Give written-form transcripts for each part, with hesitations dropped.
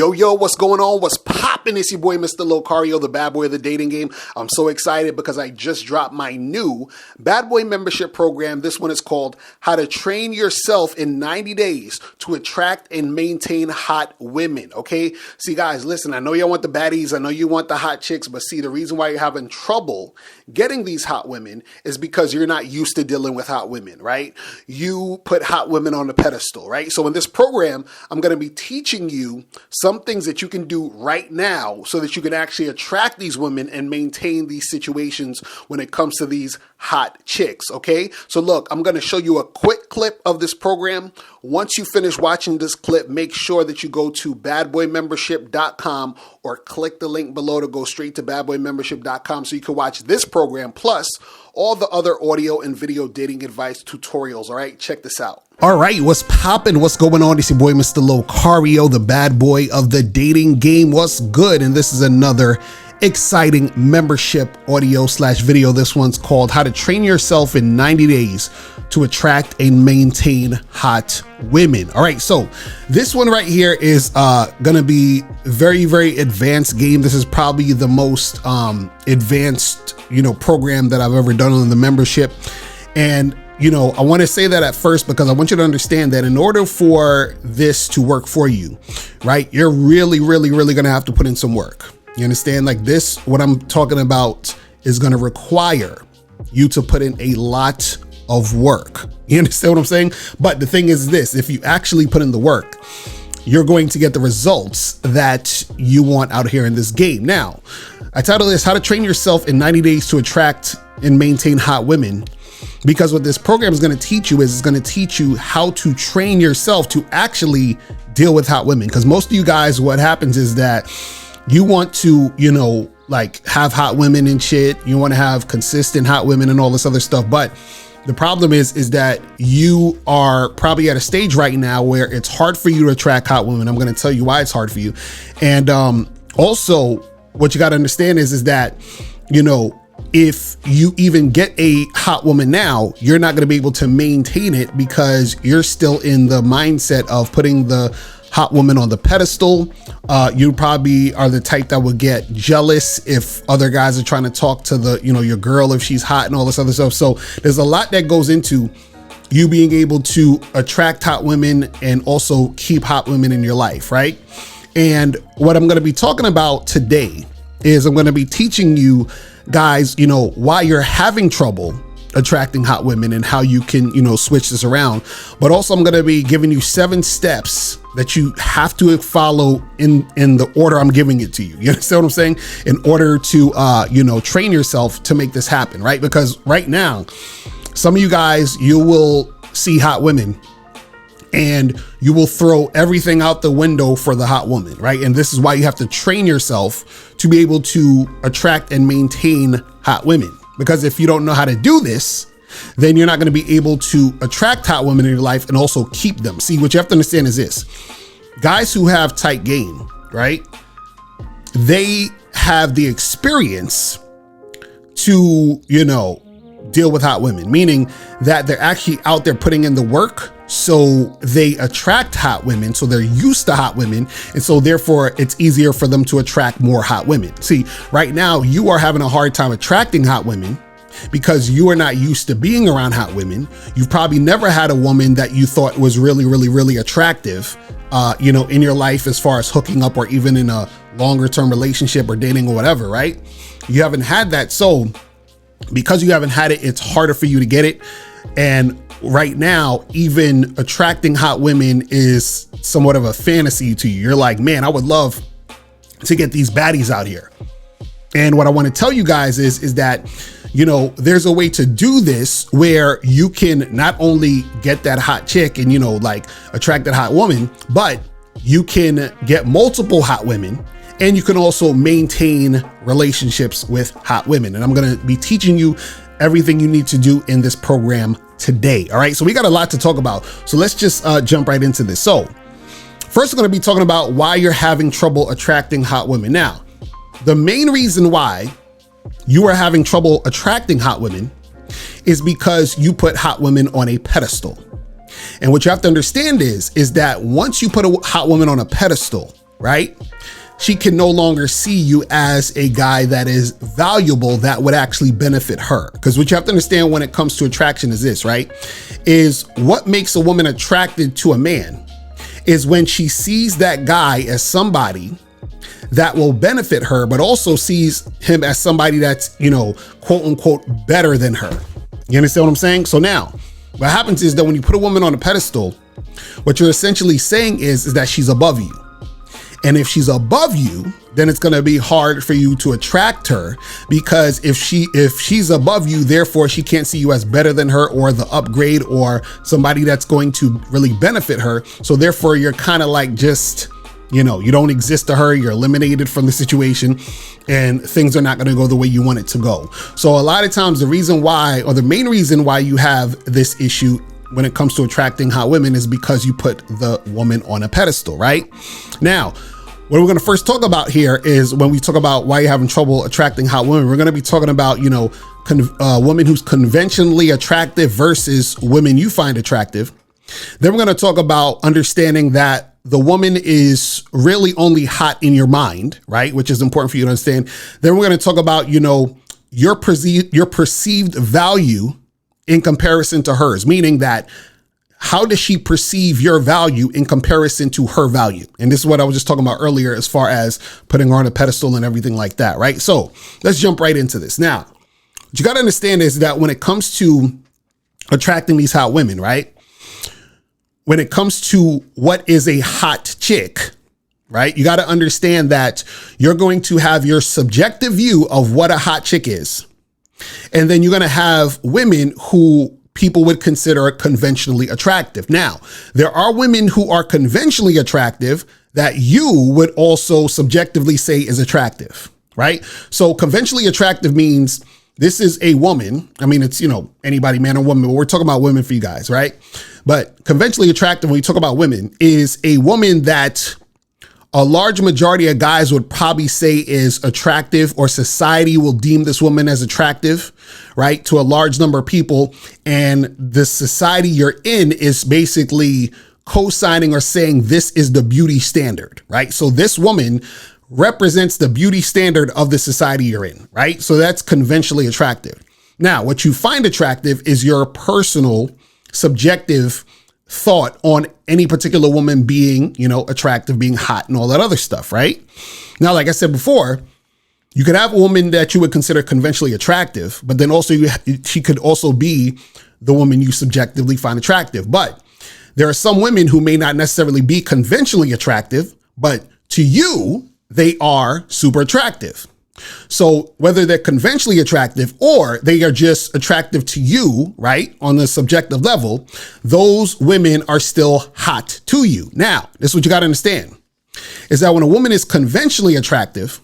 Yo, what's going on? What's poppin'? It's your boy, Mr. Locario, the bad boy of the dating game. I'm so excited because I just dropped my new bad boy membership program. This one is called How to Train Yourself in 90 Days to Attract and Maintain Hot Women. Okay. See, guys, listen, I know you want the baddies. I know you want the hot chicks, but see, the reason why you're having trouble getting these hot women is because you're not used to dealing with hot women, right? You put hot women on the pedestal, right? So in this program, I'm going to be teaching you some things that you can do right now so that you can actually attract these women and maintain these situations when it comes to these hot chicks, okay? So look, I'm going to show you a quick clip of this program. Once you finish watching this clip, make sure that you go to badboymembership.com or click the link below to go straight to badboymembership.com so you can watch this program plus all the other audio and video dating advice tutorials. All right, check this out. All right, what's poppin'? What's going on? It's your boy, Mr. Locario, the bad boy of the dating game. What's good? And this is another exciting membership audio / video. This one's called How to Train Yourself in 90 Days to Attract and Maintain Hot Women. All right, so this one right here is gonna be very advanced game. This is probably the most advanced program that I've ever done on the membership. And I want to say that at first because I want you to understand that in order for this to work for you, right, you're really going to have to put in some work. You understand? Like this, what I'm talking about is going to require you to put in a lot of work. You understand what I'm saying? But the thing is this, if you actually put in the work, you're going to get the results that you want out here in this game. Now, I titled this How to Train Yourself in 90 Days to Attract and Maintain Hot Women, because what this program is going to teach you is it's going to teach you how to train yourself to actually deal with hot women. Because most of you guys, what happens is that you want to, like have hot women and shit. You want to have consistent hot women and all this other stuff. But the problem is that you are probably at a stage right now where it's hard for you to attract hot women. I'm going to tell you why it's hard for you. And also what you got to understand is that, if you even get a hot woman now, you're not going to be able to maintain it because you're still in the mindset of putting the hot woman on the pedestal. You probably are the type that would get jealous if other guys are trying to talk to your girl if she's hot and all this other stuff. So there's a lot that goes into you being able to attract hot women and also keep hot women in your life, right? And what I'm going to be talking about today is I'm going to be teaching you guys, why you're having trouble attracting hot women and how you can, switch this around. But also I'm going to be giving you 7 steps that you have to follow in the order I'm giving it to you. You understand what I'm saying? In order to, train yourself to make this happen, right? Because right now, some of you guys, you will see hot women and you will throw everything out the window for the hot woman, right? And this is why you have to train yourself to be able to attract and maintain hot women. Because if you don't know how to do this, then you're not going to be able to attract hot women in your life and also keep them. See, what you have to understand is this. Guys who have tight game, right? They have the experience to, deal with hot women, meaning that they're actually out there putting in the work. So they attract hot women. So they're used to hot women. And so therefore it's easier for them to attract more hot women. See, right now you are having a hard time attracting hot women because you are not used to being around hot women. You've probably never had a woman that you thought was really attractive, in your life as far as hooking up or even in a longer term relationship or dating or whatever, right? You haven't had that. So because you haven't had it, it's harder for you to get it. And right now, even attracting hot women is somewhat of a fantasy to you. You're like, man, I would love to get these baddies out here. And what I want to tell you guys is that, there's a way to do this where you can not only get that hot chick and, attract that hot woman, but you can get multiple hot women. And you can also maintain relationships with hot women. And I'm going to be teaching you everything you need to do in this program today. All right. So we got a lot to talk about. So let's just jump right into this. So first, we're going to be talking about why you're having trouble attracting hot women. Now, the main reason why you are having trouble attracting hot women is because you put hot women on a pedestal. And what you have to understand is that once you put a hot woman on a pedestal, right? She can no longer see you as a guy that is valuable, that would actually benefit her. Because what you have to understand when it comes to attraction is this, right? Is what makes a woman attracted to a man is when she sees that guy as somebody that will benefit her, but also sees him as somebody that's, quote unquote, better than her. You understand what I'm saying? So now what happens is that when you put a woman on a pedestal, what you're essentially saying is that she's above you. And if she's above you, then it's going to be hard for you to attract her, because if she's above you, therefore she can't see you as better than her or the upgrade or somebody that's going to really benefit her. So therefore you're kind of like just, you don't exist to her. You're eliminated from the situation and things are not going to go the way you want it to go. So a lot of times the reason why, or the main reason why you have this issue when it comes to attracting hot women is because you put the woman on a pedestal, right? Now, what we're going to first talk about here is when we talk about why you're having trouble attracting hot women, we're going to be talking about, women who's conventionally attractive versus women you find attractive. Then we're going to talk about understanding that the woman is really only hot in your mind, right? Which is important for you to understand. Then we're going to talk about, your perceived value in comparison to hers, meaning that how does she perceive your value in comparison to her value? And this is what I was just talking about earlier as far as putting her on a pedestal and everything like that, right? So let's jump right into this. Now, what you got to understand is that when it comes to attracting these hot women, right? When it comes to what is a hot chick, right? You got to understand that you're going to have your subjective view of what a hot chick is. And then you're going to have women who people would consider conventionally attractive. Now, there are women who are conventionally attractive that you would also subjectively say is attractive, right? So conventionally attractive means this is a woman. I mean, it's, anybody, man or woman, but we're talking about women for you guys, right? But conventionally attractive, when we talk about women, is a woman that a large majority of guys would probably say is attractive, or society will deem this woman as attractive, right? To a large number of people. And the society you're in is basically co-signing or saying this is the beauty standard, right? So this woman represents the beauty standard of the society you're in, right? So that's conventionally attractive. Now, what you find attractive is your personal subjective thought on any particular woman being, attractive, being hot and all that other stuff, right? Now, like I said before, you could have a woman that you would consider conventionally attractive, but then also she could also be the woman you subjectively find attractive. But there are some women who may not necessarily be conventionally attractive, but to you, they are super attractive. So whether they're conventionally attractive or they are just attractive to you, right, on the subjective level, those women are still hot to you. Now, this is what you got to understand, is that when a woman is conventionally attractive,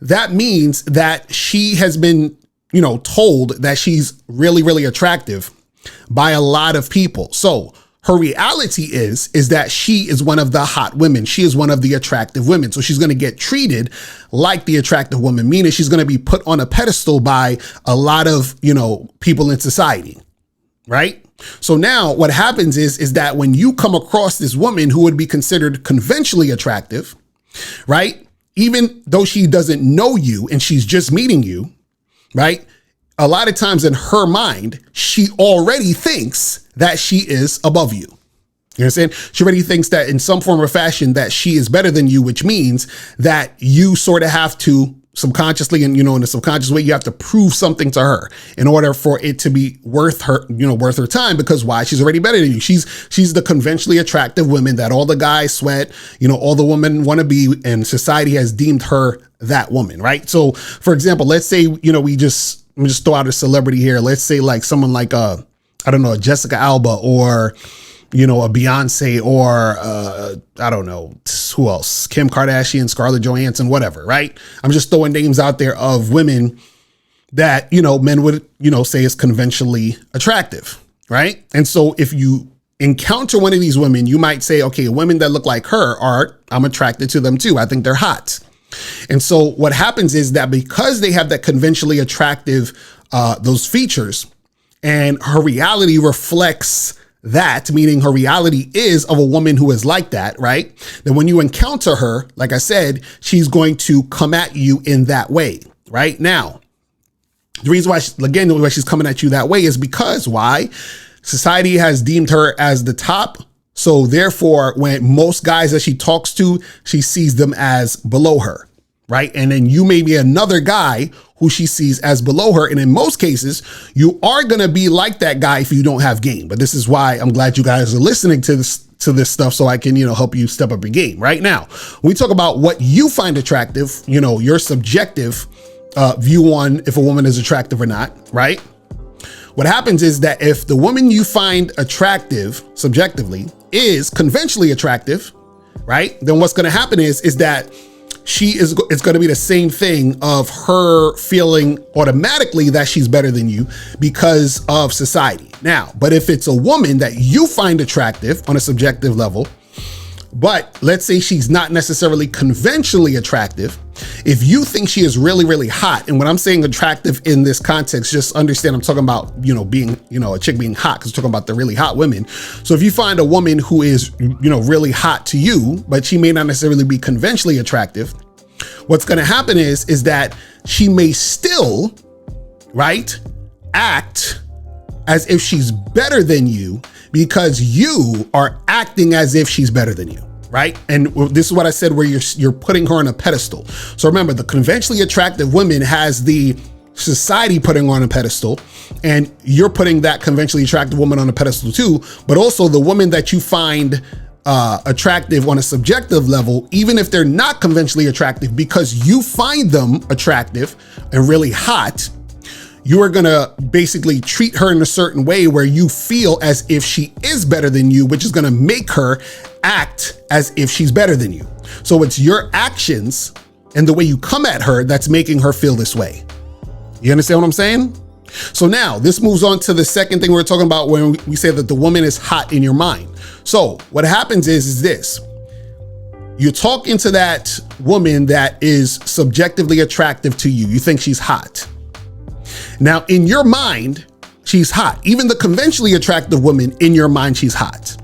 that means that she has been, told that she's really, really attractive by a lot of people. So her reality is that she is one of the hot women. She is one of the attractive women. So she's going to get treated like the attractive woman, meaning she's going to be put on a pedestal by a lot of, people in society, right? So now what happens is that when you come across this woman who would be considered conventionally attractive, right? Even though she doesn't know you and she's just meeting you, right? A lot of times in her mind, she already thinks that she is above you. You understand? She already thinks that in some form or fashion that she is better than you, which means that you sort of have to subconsciously and, in a subconscious way, you have to prove something to her in order for it to be worth her, worth her time. Because why? She's already better than you. She's the conventionally attractive woman that all the guys sweat, all the women want to be, and society has deemed her that woman, right? So for example, let's say, let me just throw out a celebrity here. Let's say like someone like, a Jessica Alba or, a Beyonce or, I don't know, who else? Kim Kardashian, Scarlett Johansson, whatever, right? I'm just throwing names out there of women that, men would, say is conventionally attractive, right? And so if you encounter one of these women, you might say, okay, women that look like her I'm attracted to them too. I think they're hot. And so what happens is that because they have that conventionally attractive, those features, and her reality reflects that, meaning her reality is of a woman who is like that, right? Then when you encounter her, like I said, she's going to come at you in that way, right? Now, the reason why, the way she's coming at you that way is because why? Society has deemed her as the top. So therefore, when most guys that she talks to, she sees them as below her, right? And then you may be another guy who she sees as below her. And in most cases, you are going to be like that guy if you don't have game. But this is why I'm glad you guys are listening to this stuff so I can, help you step up your game. Right now, when we talk about what you find attractive, your subjective view on if a woman is attractive or not, right? What happens is that if the woman you find attractive subjectively is conventionally attractive, right? Then what's going to happen is that it's going to be the same thing of her feeling automatically that she's better than you because of society. Now, but if it's a woman that you find attractive on a subjective level, but let's say she's not necessarily conventionally attractive, if you think she is really, really hot, and when I'm saying attractive in this context, just understand I'm talking about, being, a chick being hot, because I'm talking about the really hot women. So if you find a woman who is, really hot to you, but she may not necessarily be conventionally attractive, what's going to happen is that she may still, right, act as if she's better than you because you are acting as if she's better than you, right? And this is what I said, where you're putting her on a pedestal. So remember, the conventionally attractive woman has the society putting her on a pedestal, and you're putting that conventionally attractive woman on a pedestal too, but also the woman that you find attractive on a subjective level, even if they're not conventionally attractive, because you find them attractive and really hot, you are going to basically treat her in a certain way where you feel as if she is better than you, which is going to make her act as if she's better than you. So it's your actions and the way you come at her that's making her feel this way. You understand what I'm saying? So now this moves on to the second thing we're talking about when we say that the woman is hot in your mind. So what happens is this. You talk into that woman that is subjectively attractive to you. You think she's hot. Now, in your mind, she's hot. Even the conventionally attractive woman, in your mind, she's hot.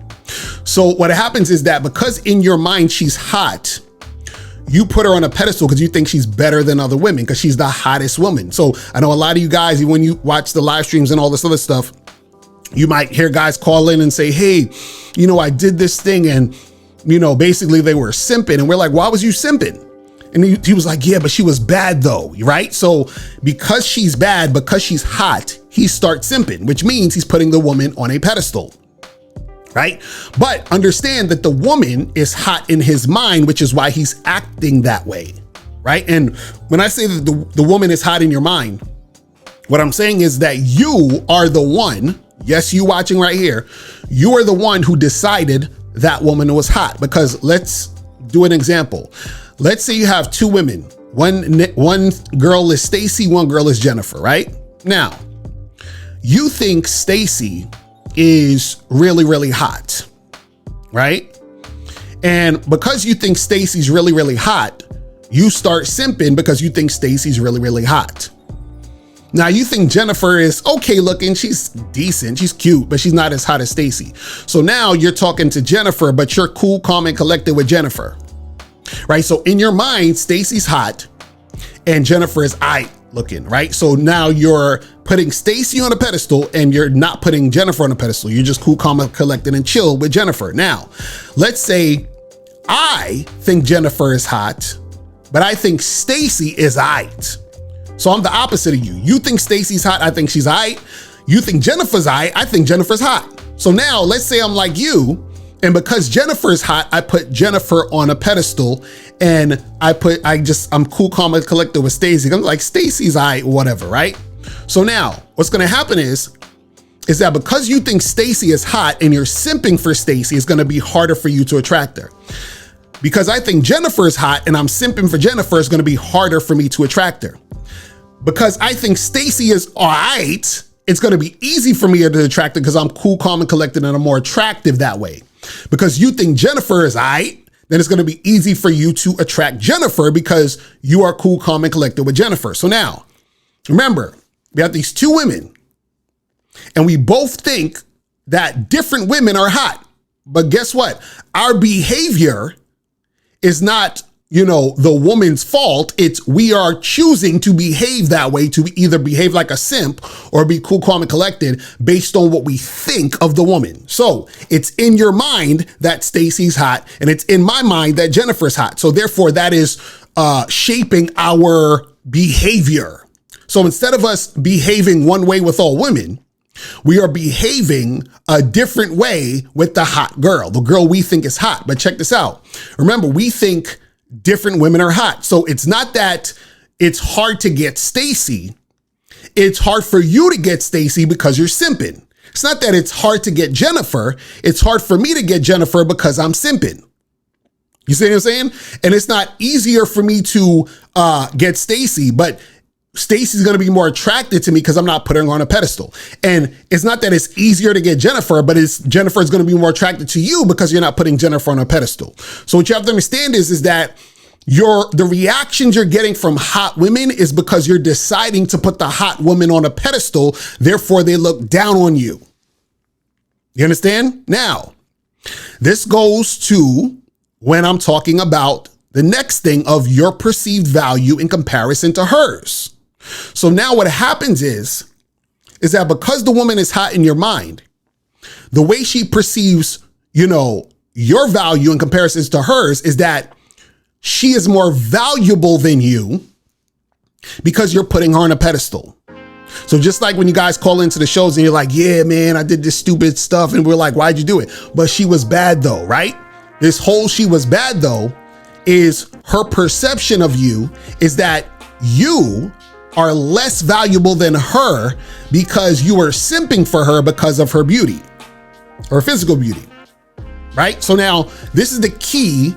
So what happens is that because in your mind she's hot, you put her on a pedestal because you think she's better than other women because she's the hottest woman. So I know a lot of you guys, when you watch the live streams and all this other stuff, you might hear guys call in and say, hey, I did this thing and, basically they were simping. And we're like, why was you simping? And he was like, yeah, but she was bad though, right? So because she's bad, because she's hot, he starts simping, which means he's putting the woman on a pedestal, right? But understand that the woman is hot in his mind, which is why he's acting that way, right? And when I say that the woman is hot in your mind, what I'm saying is that you are the one, yes, you watching right here, you are the one who decided that woman was hot. Because let's do an example. Let's say you have two women. One girl is Stacy, one girl is Jennifer, right? Now, you think Stacy is really, really hot, right? And because you think Stacy's really, really hot, you start simping because you think Stacy's really, really hot. Now you think Jennifer is okay looking, she's decent, she's cute, but she's not as hot as Stacy. So now you're talking to Jennifer, but you're cool, calm, and collected with Jennifer. Right? So in your mind, Stacy's hot and Jennifer is aight looking, right? So now you're putting Stacy on a pedestal and you're not putting Jennifer on a pedestal. You're just cool, calm, collected, and chill with Jennifer. Now, let's say I think Jennifer is hot, but I think Stacy is aight. So I'm the opposite of you. You think Stacy's hot, I think she's aight. You think Jennifer's aight, I think Jennifer's hot. So now let's say I'm like you, and because Jennifer is hot, I put Jennifer on a pedestal, and I'm cool, calm, and collected with Stacy. I'm like, Stacy's aight, whatever, right? So now what's gonna happen is that because you think Stacy is hot and you're simping for Stacy, it's gonna be harder for you to attract her. Because I think Jennifer is hot and I'm simping for Jennifer, it's gonna be harder for me to attract her. Because I think Stacy is all right, it's gonna be easy for me to attract her because I'm cool, calm, and collected, and I'm more attractive that way. Because you think Jennifer is all right, then it's gonna be easy for you to attract Jennifer because you are cool, calm, and collected with Jennifer. So now, remember, we have these two women, and we both think that different women are hot. But guess what? Our behavior is not, the woman's fault. It's we are choosing to behave that way, to either behave like a simp or be cool, calm, and collected based on what we think of the woman. So it's in your mind that Stacy's hot, and it's in my mind that Jennifer's hot. So therefore that is shaping our behavior. So instead of us behaving one way with all women, we are behaving a different way with the hot girl, the girl we think is hot. But check this out. Remember, we think different women are hot. So it's not that it's hard to get Stacy. It's hard for you to get Stacy because you're simping. It's not that it's hard to get Jennifer. It's hard for me to get Jennifer because I'm simping. You see what I'm saying? And it's not easier for me to get Stacy, but Stacy's going to be more attracted to me because I'm not putting her on a pedestal. And it's not that it's easier to get Jennifer, but Jennifer is going to be more attracted to you because you're not putting Jennifer on a pedestal. So what you have to understand is that the reactions you're getting from hot women is because you're deciding to put the hot woman on a pedestal. Therefore, they look down on you. You understand? Now, this goes to when I'm talking about the next thing of your perceived value in comparison to hers. So now what happens is that because the woman is hot in your mind, the way she perceives, your value in comparison to hers is that she is more valuable than you because you're putting her on a pedestal. So just like when you guys call into the shows and you're like, yeah, man, I did this stupid stuff. And we're like, why'd you do it? But she was bad though, right? This whole she was bad though is her perception of you is that you are less valuable than her because you are simping for her because of her beauty or physical beauty, right? So now this is the key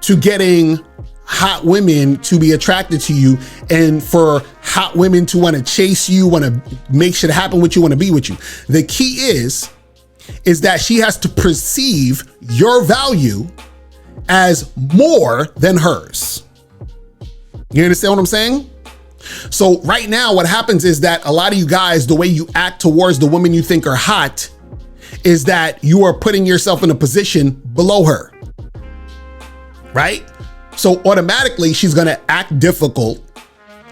to getting hot women to be attracted to you and for hot women to want to chase you, want to make shit happen with you, want to be with you. The key is that she has to perceive your value as more than hers. You understand what I'm saying? So right now, what happens is that a lot of you guys, the way you act towards the women you think are hot is that you are putting yourself in a position below her, right? So automatically she's going to act difficult.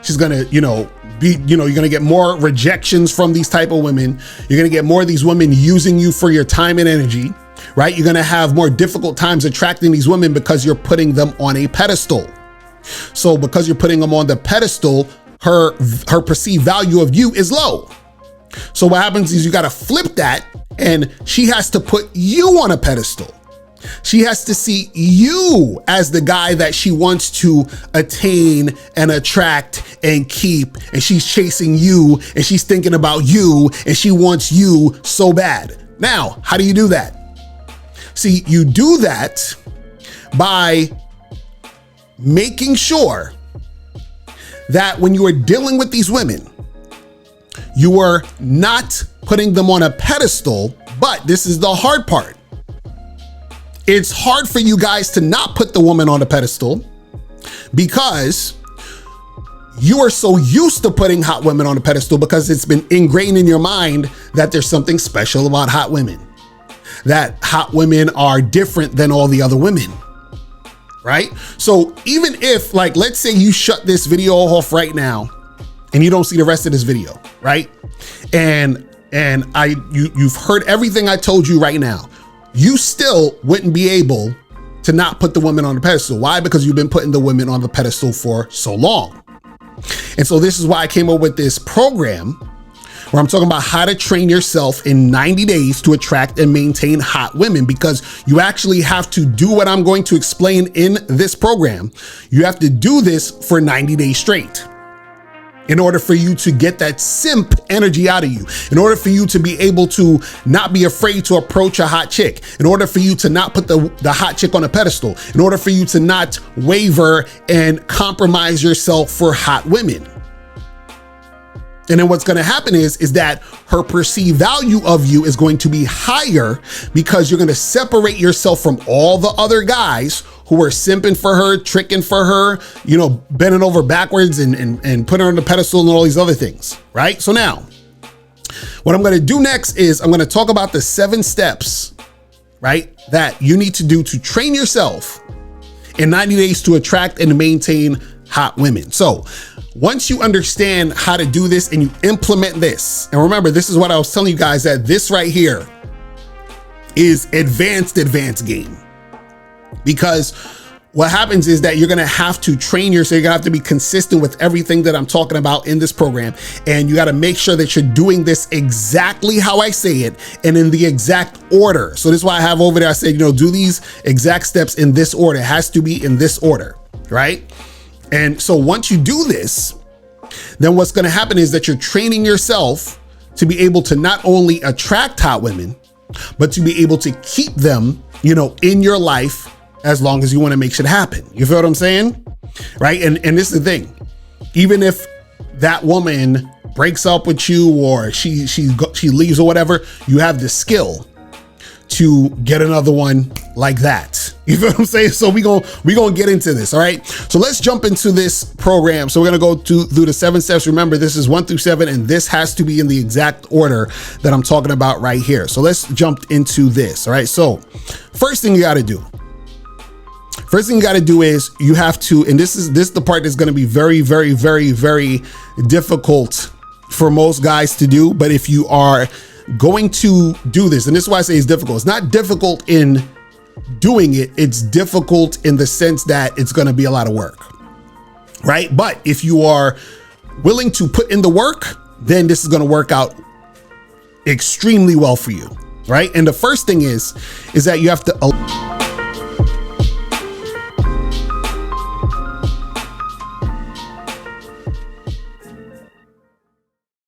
She's going to, you're going to get more rejections from these type of women. You're going to get more of these women using you for your time and energy, right? You're going to have more difficult times attracting these women because you're putting them on a pedestal. So because you're putting them on the pedestal, her perceived value of you is low. So what happens is you got to flip that and she has to put you on a pedestal. She has to see you as the guy that she wants to attain and attract and keep. And she's chasing you and she's thinking about you and she wants you so bad. Now, how do you do that? See, you do that by making sure that when you are dealing with these women, you are not putting them on a pedestal, but this is the hard part. It's hard for you guys to not put the woman on a pedestal because you are so used to putting hot women on a pedestal because it's been ingrained in your mind that there's something special about hot women, that hot women are different than all the other women, right? So even if, like, let's say you shut this video off right now and you don't see the rest of this video, right? And you've heard everything I told you right now. You still wouldn't be able to not put the women on the pedestal. Why? Because you've been putting the women on the pedestal for so long. And so this is why I came up with this program where I'm talking about how to train yourself in 90 days to attract and maintain hot women, because you actually have to do what I'm going to explain in this program. You have to do this for 90 days straight in order for you to get that simp energy out of you, in order for you to be able to not be afraid to approach a hot chick, in order for you to not put the hot chick on a pedestal, in order for you to not waver and compromise yourself for hot women. And then what's going to happen is that her perceived value of you is going to be higher because you're going to separate yourself from all the other guys who are simping for her, tricking for her, bending over backwards and putting her on the pedestal and all these other things, right? So now, What I'm going to do next is I'm going to talk about the 7 steps, right, that you need to do to train yourself in 90 days to attract and maintain hot women. So once you understand how to do this and you implement this, and remember, this is what I was telling you guys, that this right here is advanced game. Because what happens is that you're going to have to train yourself. You're going to have to be consistent with everything that I'm talking about in this program. And you got to make sure that you're doing this exactly how I say it and in the exact order. So this is why I have over there, I said, you know, do these exact steps in this order. It has to be in this order, right? And so once you do this, then what's going to happen is that you're training yourself to be able to not only attract hot women, but to be able to keep them, you know, in your life as long as you want to make shit happen. You feel what I'm saying? Right? And this is the thing. Even if that woman breaks up with you or she leaves or whatever, you have the skill to get another one like that. You feel what I'm saying? So we gonna get into this. All right. So let's jump into this program. So we're gonna go through the 7 steps. Remember, this is 1 through 7, and this has to be in the exact order that I'm talking about right here. So let's jump into this. All right. So first thing you got to do is you have to, and this is the part that's going to be very, very, very, very difficult for most guys to do. But if you are going to do this, and this is why I say it's difficult. It's not difficult in doing it. It's difficult in the sense that it's going to be a lot of work, right? But if you are willing to put in the work, then this is going to work out extremely well for you, right? And the first thing is that you have to